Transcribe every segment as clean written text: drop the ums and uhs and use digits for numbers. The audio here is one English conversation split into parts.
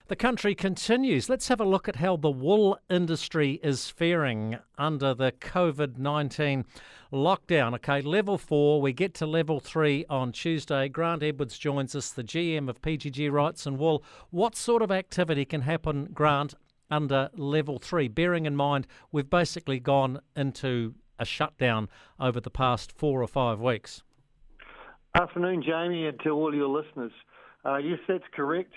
The country continues. Let's have a look at how the wool industry is faring under the COVID-19 lockdown. Okay, level 4, we get to level 3 on Tuesday. Grant Edwards joins us, the GM of PGG Wrightson Wool. What sort of activity can happen, Grant, under level 3, bearing in mind we've basically gone into a shutdown over the past 4 or 5 weeks? Afternoon, Jamie, and to all your listeners. Yes, that's correct.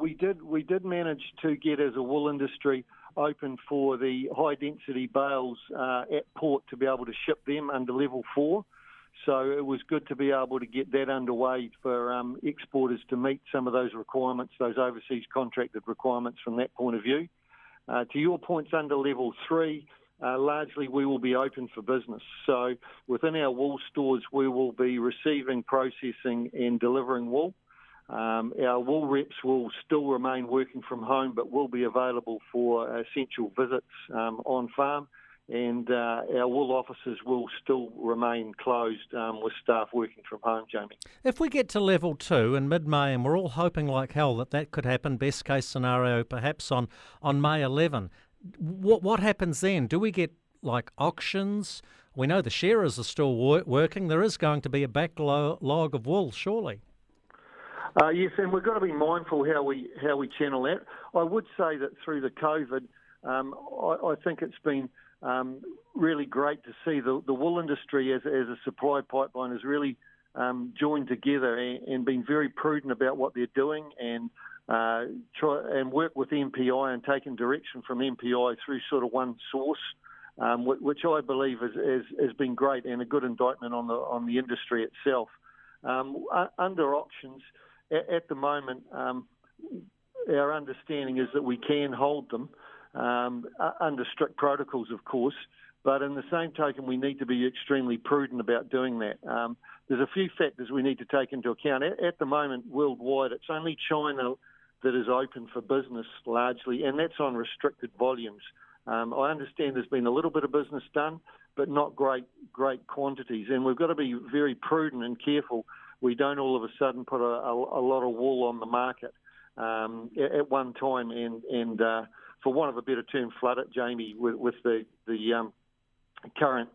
We did manage to get, as a wool industry, open for the high-density bales at port to be able to ship them under level 4. So it was good to be able to get that underway for exporters to meet some of those requirements, those overseas contracted requirements from that point of view. To your points, under level 3, largely we will be open for business. So within our wool stores, we will be receiving, processing and delivering wool. Our wool reps will still remain working from home, but will be available for essential visits on farm, and our wool offices will still remain closed with staff working from home, Jamie. If we get to level 2 in mid-May, and we're all hoping like hell that could happen, best case scenario perhaps on May 11, what happens then? Do we get like auctions? We know the shearers are still working. There is going to be a backlog of wool, surely. Yes, and we've got to be mindful how we channel that. I would say that through the COVID, I think it's been really great to see the wool industry as a supply pipeline has really joined together and been very prudent about what they're doing, and try and work with MPI and taking direction from MPI through sort of one source, which I believe has been great and a good indictment on the industry itself. Under auctions, at the moment, our understanding is that we can hold them under strict protocols, of course, but in the same token, we need to be extremely prudent about doing that. There's a few factors we need to take into account. At the moment, worldwide, it's only China that is open for business largely, and that's on restricted volumes. I understand there's been a little bit of business done, but not great quantities, and we've got to be very prudent and careful. We don't all of a sudden put a lot of wool on the market at one time and for want of a better term, flood it, Jamie, with the current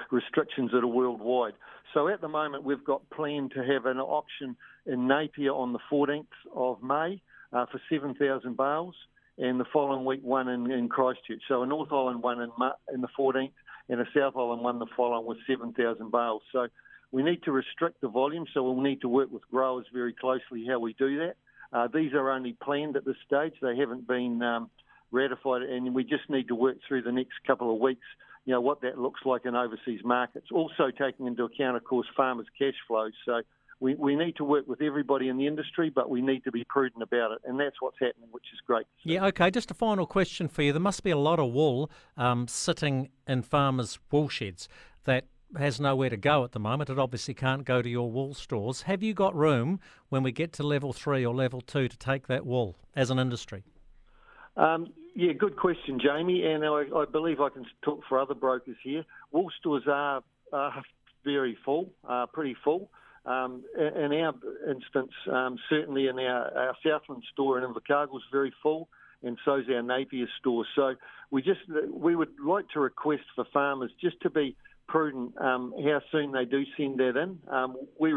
restrictions that are worldwide. So at the moment, we've got planned to have an auction in Napier on the 14th of May for 7,000 bales, and the following week one in Christchurch. So a North Island one in the 14th and a South Island one the following with 7,000 bales. So we need to restrict the volume, so we'll need to work with growers very closely how we do that. These are only planned at this stage. They haven't been ratified, and we just need to work through the next couple of weeks, what that looks like in overseas markets. Also taking into account, of course, farmers' cash flows. So we need to work with everybody in the industry, but we need to be prudent about it, and that's what's happening, which is great. Yeah, okay, just a final question for you. There must be a lot of wool sitting in farmers' wool sheds that has nowhere to go at the moment. It obviously can't go to your wool stores. Have you got room when we get to level 3 or level 2 to take that wool as an industry? Yeah, good question, Jamie, and I believe I can talk for other brokers here. Wool stores are very full, pretty full. In our instance, certainly in our Southland store in Invercargill is very full, and so is our Napier store. So we would like to request for farmers just to be prudent how soon they do send that in. We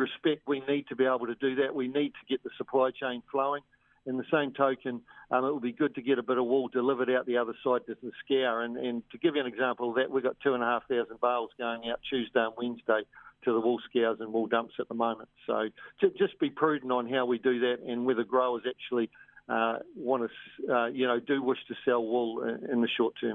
need to be able to do that. We need to get the supply chain flowing. In the same token, it would be good to get a bit of wool delivered out the other side to the scour. And to give you an example of that, we've got 2,500 bales going out Tuesday and Wednesday to the wool scours and wool dumps at the moment. So just be prudent on how we do that, and whether growers actually do wish to sell wool in the short term.